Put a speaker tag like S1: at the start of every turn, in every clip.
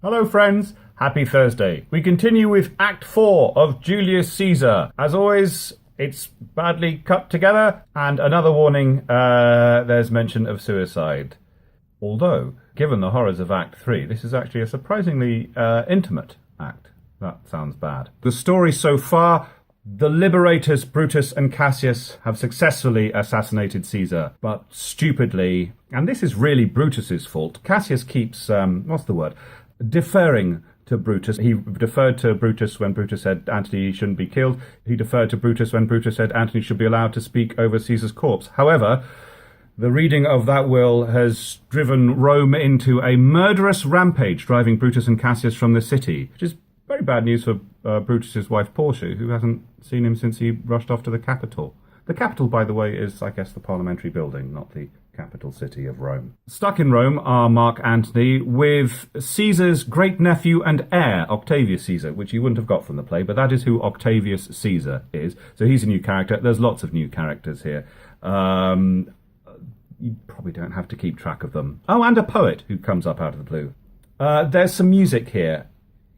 S1: Hello friends, happy Thursday. We continue with Act 4 of Julius Caesar. As always, it's badly cut together, and another warning, there's mention of suicide. Although, given the horrors of Act 3, this is actually a surprisingly intimate act. That sounds bad. The story so far: the liberators Brutus and Cassius have successfully assassinated Caesar, but stupidly, and this is really Brutus's fault, Cassius keeps, deferring to Brutus. He deferred to Brutus when Brutus said Antony shouldn't be killed. He deferred to Brutus when Brutus said Antony should be allowed to speak over Caesar's corpse. However, the reading of that will has driven Rome into a murderous rampage, driving Brutus and Cassius from the city, which is very bad news for Brutus's wife Portia, who hasn't seen him since he rushed off to the capital. The capital, by the way, is, I guess, the parliamentary building, not the capital city of Rome. Stuck in Rome are Mark Antony with Caesar's great-nephew and heir, Octavius Caesar, which you wouldn't have got from the play, but that is who Octavius Caesar is. So he's a new character. There's lots of new characters here. You probably don't have to keep track of them. Oh, and a poet who comes up out of the blue. There's some music here.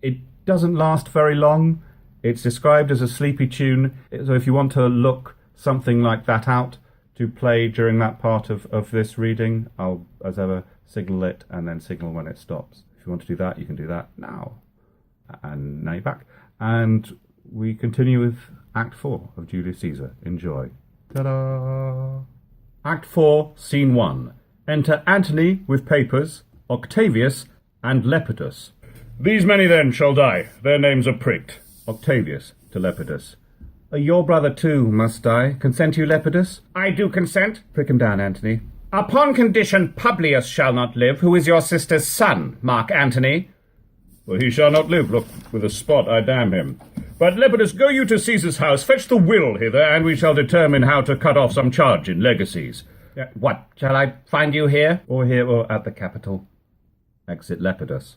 S1: It doesn't last very long. It's described as a sleepy tune, so if you want to look something like that out to play during that part of this reading, I'll, as ever, signal it and then signal when it stops. If you want to do that, you can do that now. And now you're back. And we continue with Act 4 of Julius Caesar. Enjoy. Ta-da! Act 4, Scene 1. Enter Antony with papers, Octavius, and Lepidus. These many then shall die. Their names are pricked. Octavius to Lepidus. Your brother too must die. Consent you, Lepidus? I do consent. Prick him down, Antony. Upon condition Publius shall not live, who is your sister's son, Mark Antony. Well, he shall not live. Look, with a spot I damn him. But Lepidus, go you to Caesar's house, fetch the will hither, and we shall determine how to cut off some charge in legacies. What, shall I find you here? Or here, or at the capital. Exit Lepidus.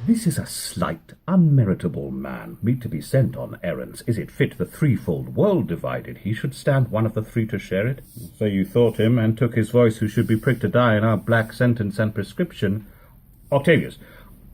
S1: This is a slight, unmeritable man, meet to be sent on errands. Is it fit the threefold world divided? He should stand one of the three to share it. So you thought him, and took his voice who should be pricked to die in our black sentence and prescription. Octavius,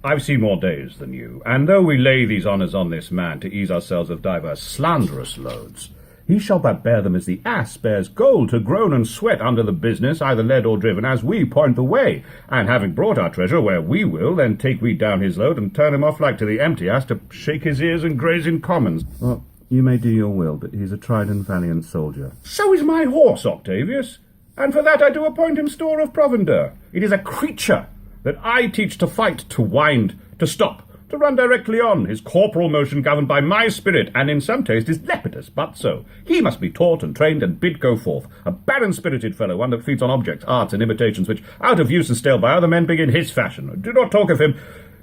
S1: I've seen more days than you, and though we lay these honours on this man to ease ourselves of divers slanderous loads, he shall but bear them as the ass bears gold, to groan and sweat under the business, either led or driven, as we point the way. And having brought our treasure where we will, then take we down his load, and turn him off like to the empty ass, to shake his ears and graze in commons. Well, you may do your will, but he's a tried and valiant soldier. So is my horse, Octavius, and for that I do appoint him store of provender. It is a creature that I teach to fight, to wind, to stop, to run directly on, his corporal motion governed by my spirit, and in some taste is Lepidus, but so. He must be taught and trained and bid go forth. A barren-spirited fellow, one that feeds on objects, arts, and imitations, which, out of use and stale by other men, begin his fashion. Do not talk of him,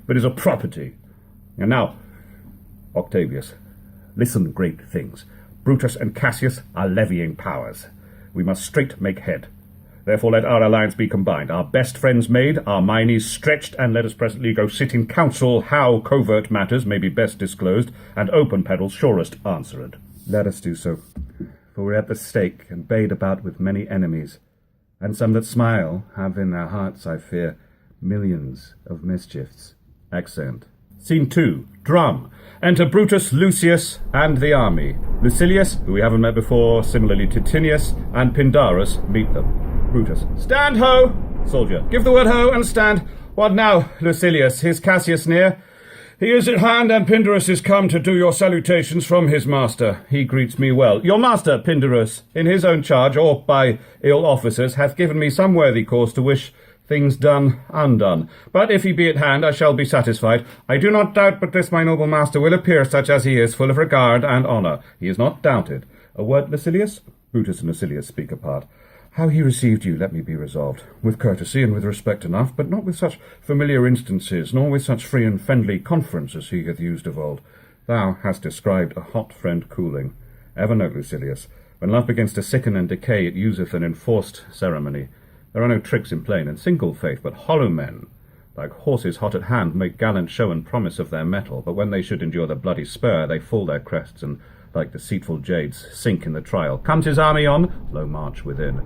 S1: but is a property. And now, Octavius, listen, great things. Brutus and Cassius are levying powers. We must straight make head. Therefore let our alliance be combined, our best friends made, our minds stretched, and let us presently go sit in council how covert matters may be best disclosed, and open perils surest answered. Let us do so, for we're at the stake, and bayed about with many enemies, and some that smile have in their hearts, I fear, millions of mischiefs. Accent. Scene 2. Drum. Enter Brutus, Lucius, and the army. Lucilius, who we haven't met before, similarly Titinius, and Pindarus meet them. Brutus. Stand, ho! Soldier. Give the word, ho, and stand. What now, Lucilius? Is Cassius near? He is at hand, and Pindarus is come to do your salutations from his master. He greets me well. Your master, Pindarus, in his own charge, or by ill officers, hath given me some worthy cause to wish things done undone. But if he be at hand, I shall be satisfied. I do not doubt but this my noble master will appear such as he is, full of regard and honour. He is not doubted. A word, Lucilius? Brutus and Lucilius speak apart. How he received you, let me be resolved, with courtesy and with respect enough, but not with such familiar instances, nor with such free and friendly conference as he hath used of old. Thou hast described a hot friend cooling. Ever note, Lucilius, when love begins to sicken and decay, it useth an enforced ceremony. There are no tricks in plain and single faith, but hollow men, like horses hot at hand, make gallant show and promise of their mettle, but when they should endure the bloody spur, they fall their crests and like deceitful jades, sink in the trial. Comes his army on, low march within.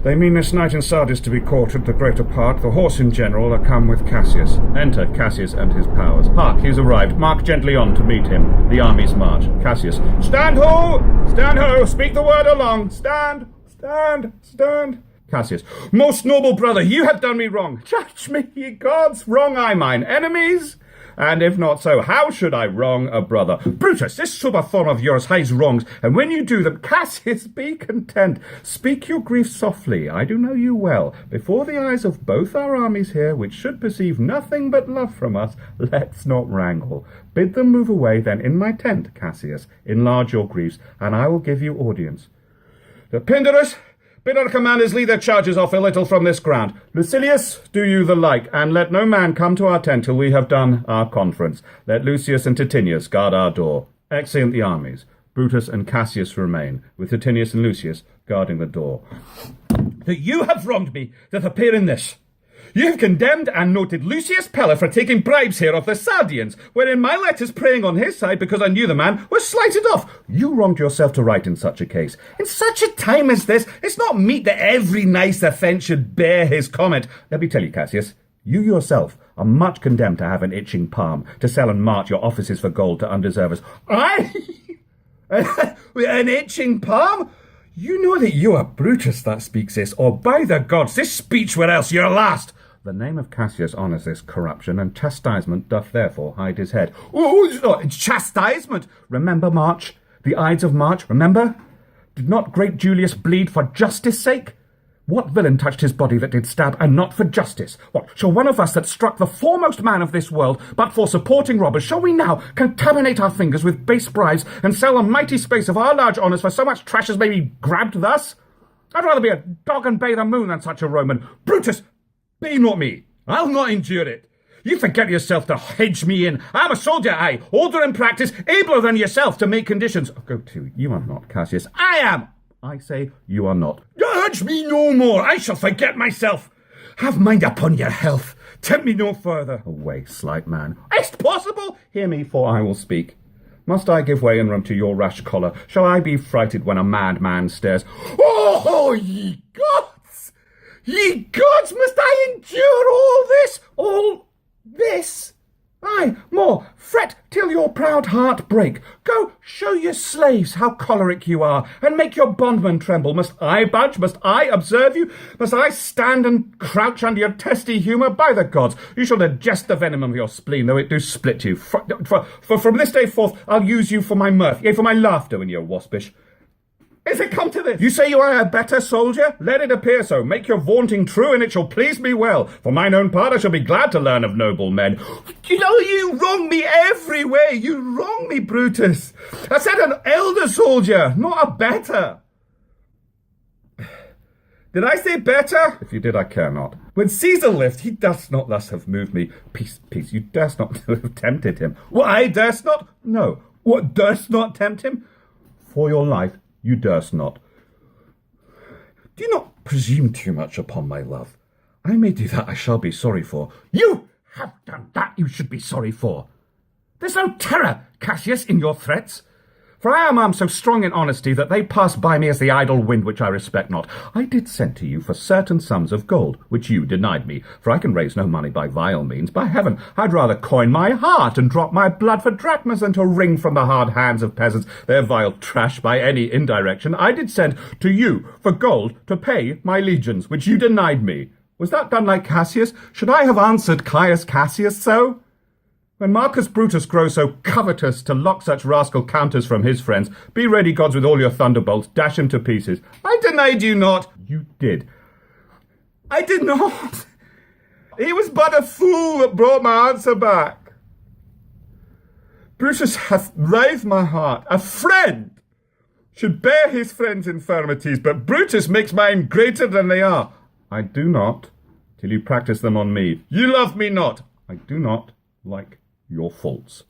S1: They mean this knight in Sardis to be quartered the greater part. The horse in general are come with Cassius. Enter Cassius and his powers. Hark, he is arrived. Mark gently on to meet him. The armies march. Cassius. Stand ho! Stand ho! Speak the word along! Stand! Stand! Stand! Cassius. Most noble brother, you have done me wrong. Judge me, ye gods, wrong I mine enemies? And if not so, how should I wrong a brother? Brutus, this sober form of yours hides wrongs, and when you do them, Cassius, be content. Speak your grief softly, I do know you well. Before the eyes of both our armies here, which should perceive nothing but love from us, let's not wrangle. Bid them move away, then in my tent, Cassius, enlarge your griefs, and I will give you audience. The Pindorus, bid our commanders lead their charges off a little from this ground. Lucilius, do you the like, and let no man come to our tent till we have done our conference. Let Lucius and Titinius guard our door. Exeunt the armies. Brutus and Cassius remain, with Titinius and Lucius guarding the door. That you have wronged me doth appear in this. You have condemned and noted Lucius Pella for taking bribes here of the Sardians, wherein my letters praying on his side because I knew the man was slighted off. You wronged yourself to write in such a case. In such a time as this, it's not meet that every nice offence should bear his comment. Let me tell you, Cassius, you yourself are much condemned to have an itching palm, to sell and mart your offices for gold to undeservers. I? An itching palm? You know that you are Brutus that speaks this, or by the gods, this speech were else your last. The name of Cassius honours this corruption, and chastisement doth therefore hide his head. Oh, chastisement! Remember March, the Ides of March, remember? Did not great Julius bleed for justice' sake? What villain touched his body that did stab, and not for justice? What, shall one of us that struck the foremost man of this world, but for supporting robbers, shall we now contaminate our fingers with base bribes, and sell a mighty space of our large honours for so much trash as may be grabbed thus? I'd rather be a dog and bay the moon than such a Roman. Brutus! Be not me. I'll not endure it. You forget yourself to hedge me in. I'm a soldier, I, older in practice, abler than yourself to make conditions. Go to. You are not, Cassius. I am. I say you are not. Urge me no more. I shall forget myself. Have mind upon your health. Tempt me no further. Away, slight man. Is't possible? Hear me, for I will speak. Must I give way in room to your rash choler? Shall I be frighted when a madman stares? Oh, ye gods! Ye gods, must I endure all this? All this? Aye, more, fret till your proud heart break. Go, show your slaves how choleric you are, and make your bondmen tremble. Must I budge? Must I observe you? Must I stand and crouch under your testy humour? By the gods, you shall digest the venom of your spleen, though it do split you. For from this day forth I'll use you for my mirth, yea, for my laughter when you're waspish. Is it come to this? You say you are a better soldier? Let it appear so. Make your vaunting true, and it shall please me well. For mine own part, I shall be glad to learn of noble men. You know, you wrong me every way. You wrong me, Brutus. I said an elder soldier, not a better. Did I say better? If you did, I care not. When Caesar lived, he durst not thus have moved me. Peace, peace, you durst not have tempted him. What, I durst not? No. What, durst not tempt him? For your life, you durst not. Do not presume too much upon my love. I may do that I shall be sorry for. You have done that you should be sorry for. There's no terror, Cassius, in your threats. For I am armed so strong in honesty that they pass by me as the idle wind which I respect not. I did send to you for certain sums of gold, which you denied me, for I can raise no money by vile means. By heaven, I'd rather coin my heart and drop my blood for drachmas than to wring from the hard hands of peasants their vile trash by any indirection. I did send to you for gold to pay my legions, which you denied me. Was that done like Cassius? Should I have answered Caius Cassius so? When Marcus Brutus grows so covetous to lock such rascal counters from his friends, be ready, gods, with all your thunderbolts, dash him to pieces. I denied you not. You did. I did not. He was but a fool that brought my answer back. Brutus hath writhed my heart. A friend should bear his friend's infirmities, but Brutus makes mine greater than they are. I do not, till you practice them on me. You love me not. I do not like your faults.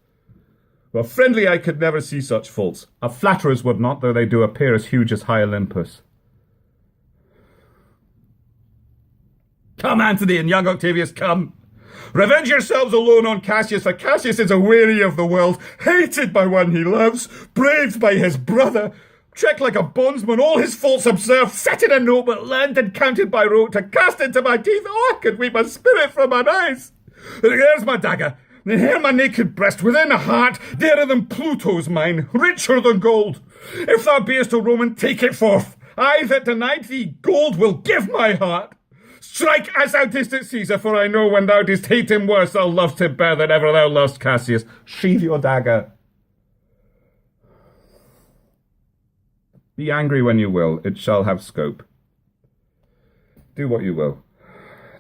S1: Well, friendly I could never see such faults. Our flatterers would not, though they do appear as huge as high Olympus. Come, Antony and young Octavius, come. Revenge yourselves alone on Cassius, for Cassius is aweary of the world, hated by one he loves, braved by his brother, checked like a bondsman, all his faults observed, set in a note, but learned and counted by rote, to cast into my teeth, I could weep a spirit from mine eyes. There's my dagger, and here my naked breast, within a heart, dearer than Pluto's mine, richer than gold. If thou beest a Roman, take it forth. I that denied thee gold will give my heart. Strike as thou didst at Caesar, for I know when thou didst hate him worse, thou lovest him better than ever thou lovest Cassius. Sheathe your dagger. Be angry when you will, it shall have scope. Do what you will.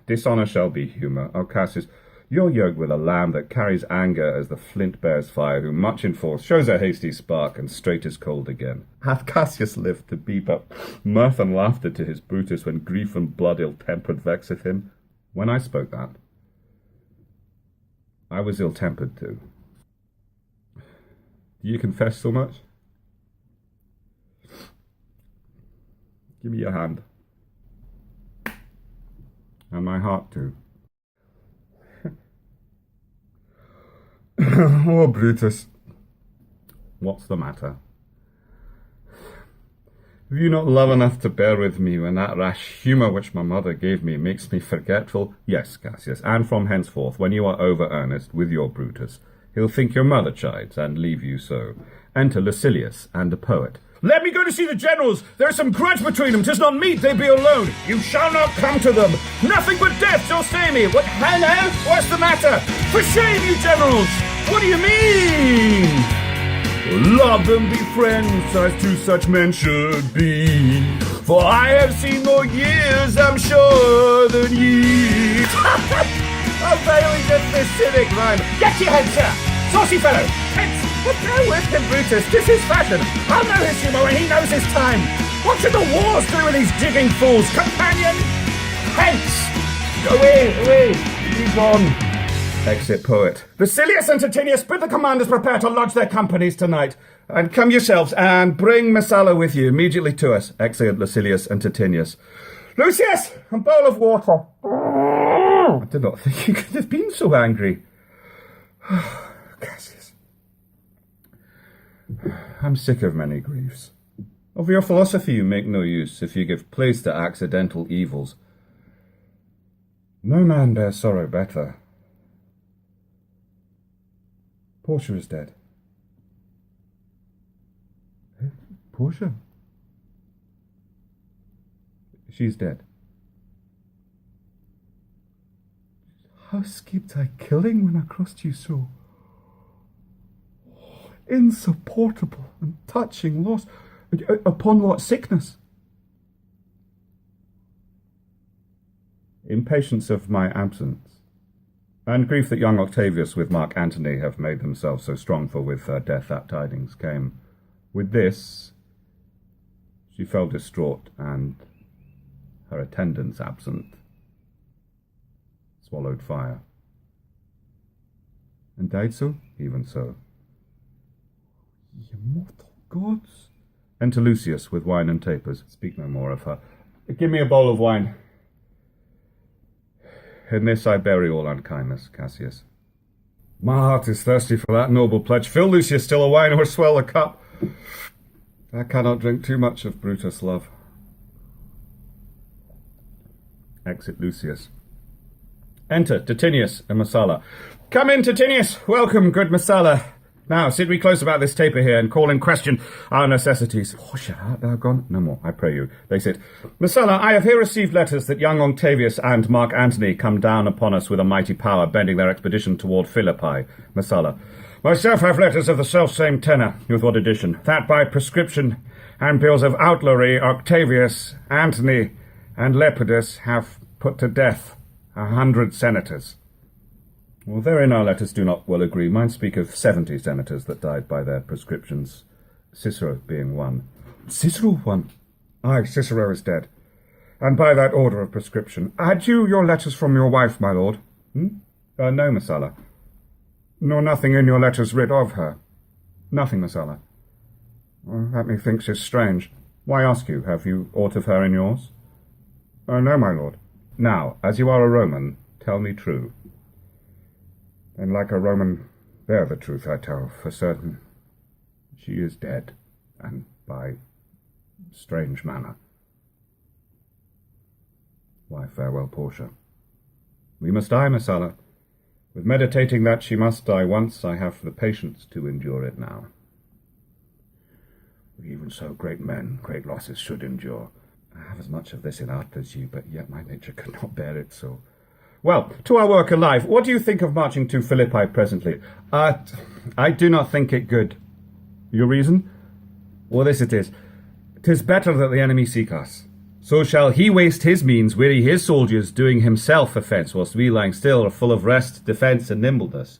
S1: Dishonour shall be humour. O Cassius, you're yoked with a lamb that carries anger as the flint bears fire, who much in force shows a hasty spark, and straight is cold again. Hath Cassius lived to beep up mirth and laughter to his Brutus, when grief and blood ill-tempered vexeth him? When I spoke that, I was ill-tempered too. Do you confess so much? Give me your hand. And my heart too. Oh, Brutus. What's the matter? Have you not love enough to bear with me when that rash humour which my mother gave me makes me forgetful? Yes, Cassius, and from henceforth, when you are over earnest with your Brutus, he'll think your mother chides, and leave you so. Enter Lucilius and a poet. Let me go to see the generals. There's some grudge between them. 'Tis not meet they be alone. You shall not come to them. Nothing but death shall stay me. What, Hannah? What's the matter? For shame, you generals! What do you mean? Love and be friends, as two such men should be. For I have seen more years, I'm sure, than ye. Oh, veiling just this cynic rhyme. Get your head, sir! Saucy fellow! Hence! But go with him, Brutus. 'Tis his fashion. I'll know his humour when he knows his time. What should the wars do with these jigging fools? Companion! Hence! Away! Be gone! Exit poet. Lucilius and Titinius, bid the commanders prepare to lodge their companies tonight. And come yourselves, and bring Messala with you immediately to us. Exit Lucilius and Titinius. Lucius, a bowl of water. I did not think you could have been so angry. Cassius. I'm sick of many griefs. Of your philosophy you make no use, if you give place to accidental evils. No man bears sorrow better. Portia is dead. Portia? She's dead. How escaped I killing when I crossed you so? Insupportable and touching loss. Upon what sickness? Impatience of my absence, and grief that young Octavius with Mark Antony have made themselves so strong, for with her death that tidings came. With this, she fell distraught, and her attendants absent swallowed fire. And died so? Even so. Ye immortal gods! Enter Lucius with wine and tapers. Speak no more of her. Give me a bowl of wine. In this I bury all unkindness, Cassius. My heart is thirsty for that noble pledge. Fill, Lucius, still a wine, or swell a cup. I cannot drink too much of Brutus' love. Exit Lucius. Enter Titinius and Messala. Come in, Titinius. Welcome, good Messala. Now, sit we close about this taper here, and call in question our necessities. Portia, art thou gone? No more, I pray you. They sit. Messala, I have here received letters that young Octavius and Mark Antony come down upon us with a mighty power, bending their expedition toward Philippi. Messala. Myself have letters of the self-same tenor, with what addition? That by prescription and bills of outlawry, Octavius, Antony, and Lepidus have put to death 100 senators. Well, therein our letters do not well agree. Mine speak of 70 senators that died by their prescriptions, Cicero being one. Cicero one? Aye, Cicero is dead, and by that order of prescription. Had you your letters from your wife, my lord? No, Messala. Nor nothing in your letters writ of her? Nothing, Messala. Well, that methinks is strange. Why ask you? Have you aught of her in yours? No, my lord. Now, as you are a Roman, tell me true. And like a Roman, bear the truth I tell, for certain. She is dead, and by strange manner. Why, farewell, Portia. We must die, Messala. With meditating that she must die once, I have the patience to endure it now. Even so, great men, great losses should endure. I have as much of this in art as you, but yet my nature could not bear it so. Well, to our work alive, what do you think of marching to Philippi presently? I do not think it good. Your reason? Well, this it is. 'Tis better that the enemy seek us. So shall he waste his means, weary his soldiers, doing himself offence, whilst we lying still are full of rest, defence, and nimbleness.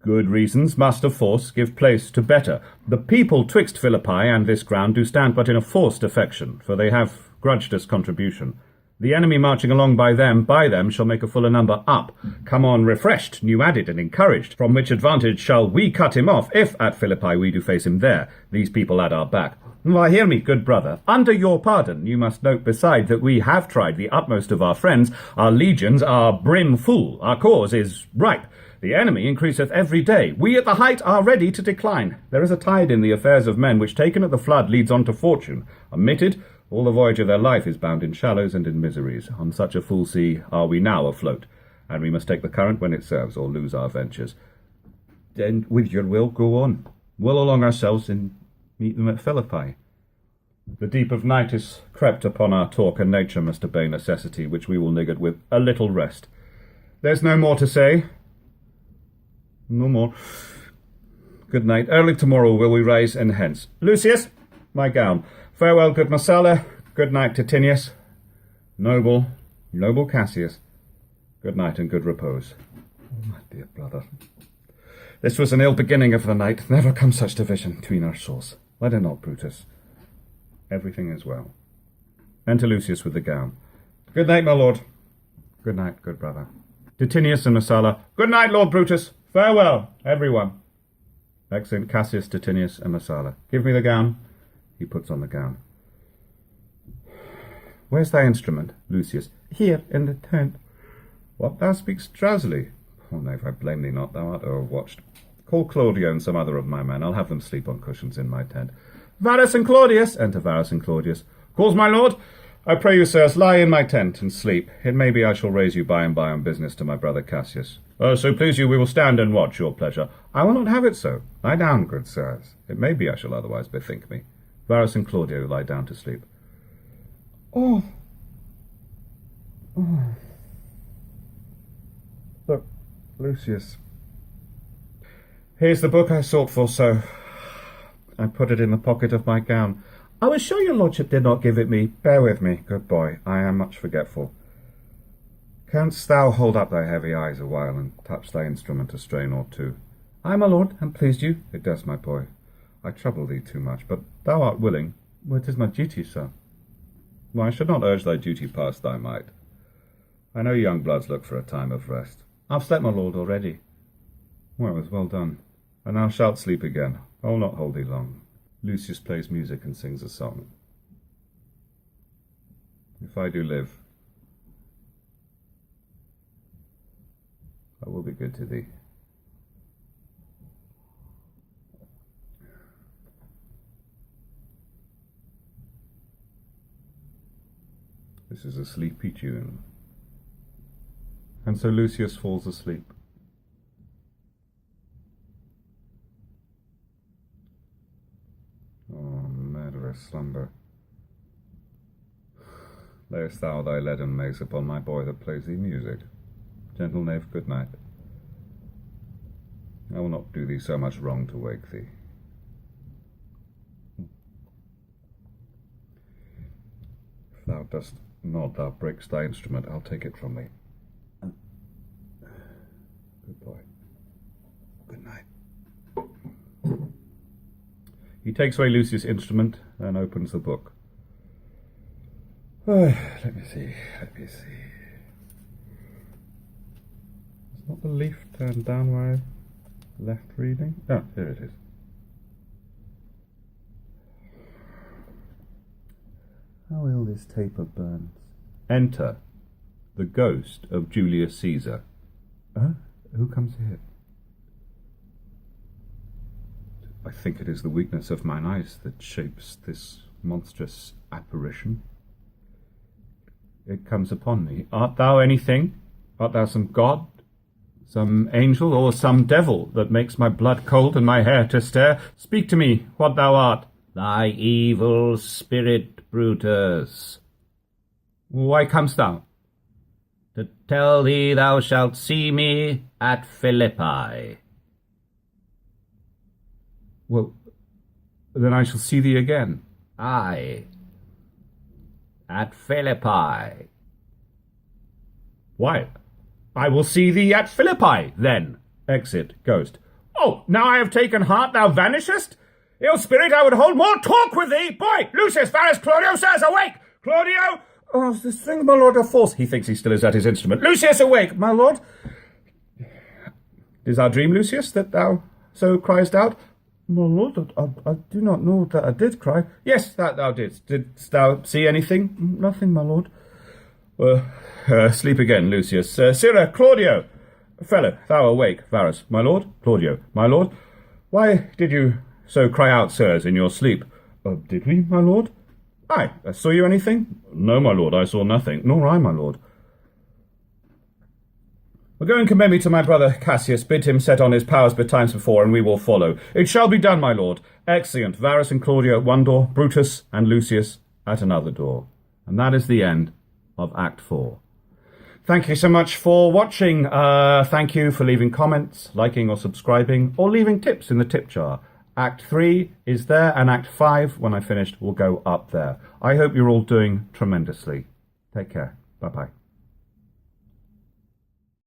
S1: Good reasons must of force give place to better. The people twixt Philippi and this ground do stand but in a forced affection, for they have grudged us contribution. The enemy marching along by them shall make a fuller number up. Come on refreshed, new added, and encouraged, from which advantage shall we cut him off, if at Philippi we do face him there, these people at our back. Why, hear me, good brother, under your pardon, you must note beside that we have tried the utmost of our friends, our legions are brim full, our cause is ripe. The enemy increaseth every day. We at the height are ready to decline. There is a tide in the affairs of men, which taken at the flood leads on to fortune. Omitted, all the voyage of their life is bound in shallows and in miseries. On such a full sea are we now afloat, and we must take the current when it serves, or lose our ventures. Then, with your will, go on. Will along ourselves and meet them at Philippi. The deep of night is crept upon our talk, and nature must obey necessity, which we will niggard with a little rest. There's no more to say. No more. Good night. Early tomorrow will we rise and hence. Lucius, my gown. Farewell, good Messala. Good night, Titinius. Noble Cassius. Good night and good repose. Oh, my dear brother. This was an ill beginning of the night. Never come such division between our souls. Let it not, Brutus. Everything is well. Enter Lucius with the gown. Good night, my lord. Good night, good brother. Titinius and Messala. Good night, Lord Brutus. Farewell, everyone. Exeunt Cassius, Titinius, and Messala. Give me the gown. He puts on the gown. Where's thy instrument, Lucius? Here, in the tent. What, thou speakst drowsily? Oh, knave, I blame thee not, thou art o'erwatched. Call Claudio and some other of my men. I'll have them sleep on cushions in my tent. Varus and Claudius! Enter Varus and Claudius. Calls my lord? I pray you, sirs, lie in my tent and sleep. It may be I shall raise you by and by on business to my brother Cassius. So please you, we will stand and watch your pleasure. I will not have it so. Lie down, good sirs. It may be I shall otherwise bethink me. Varus and Claudio lie down to sleep. Oh. Look, Lucius. Here's the book I sought for, so I put it in the pocket of my gown. I was sure your lordship did not give it me. Bear with me, good boy. I am much forgetful. Canst thou hold up thy heavy eyes a while and touch thy instrument a strain or two? Ay, my lord, and pleased you? It does, my boy. I trouble thee too much, but thou art willing. Well, 'tis my duty, sir. Well, I should not urge thy duty past thy might. I know young bloods look for a time of rest. I've slept, my lord, already. Well, it was well done. And thou shalt sleep again. I will not hold thee long. Lucius plays music and sings a song. If I do live, I will be good to thee. This is a sleepy tune. And so Lucius falls asleep. Oh, murderous slumber. Layest thou thy leaden mace upon my boy that plays thee music. Gentle knave, good night. I will not do thee so much wrong to wake thee. If thou dost not, thou breakst thy instrument, I'll take it from thee. Good boy. Good night. He takes away Lucius' instrument and opens the book. Let me see. Is not the leaf turned down where I left reading? Ah, here it is. How ill this taper burns. Enter the ghost of Julius Caesar. Who comes here? I think it is the weakness of mine eyes that shapes this monstrous apparition. It comes upon me. Art thou anything? Art thou some god, some angel, or some devil that makes my blood cold and my hair to stare? Speak to me, what thou art.
S2: Thy evil spirit, Brutus.
S1: Why comest thou?
S2: To tell thee thou shalt see me at Philippi.
S1: Well, then I shall see thee again.
S2: Aye, at Philippi.
S1: Why, I will see thee at Philippi, then. Exit, Ghost. Oh, now I have taken heart, thou vanishest? Ill spirit, I would hold more talk with thee. Boy, Lucius, Varus, Claudio, sirs, awake! Claudio! Oh, this thing, my lord, of force. He thinks he still is at his instrument. Lucius, awake, my lord. Is our dream, Lucius, that thou so criest out? My lord, I do not know that I did cry. Yes, that thou didst. Didst thou see anything? Nothing, my lord. Sleep again, Lucius. Sirrah, Claudio. Fellow, thou awake. Varus, my lord. Claudio, my lord. Why did you so cry out, sirs, in your sleep? Did we, my lord? Aye. Saw you anything? No, my lord, I saw nothing. Nor I, my lord. Well, go and commend me to my brother Cassius. Bid him set on his powers betimes before, and we will follow. It shall be done, my lord. Exeunt. Varus and Claudio at one door, Brutus and Lucius at another door. And that is the end of Act 4. Thank you so much for watching. Thank you for leaving comments, liking or subscribing, or leaving tips in the tip jar. Act 3 is there, and Act 5, when I finished, will go up there. I hope you're all doing tremendously. Take care. Bye-bye.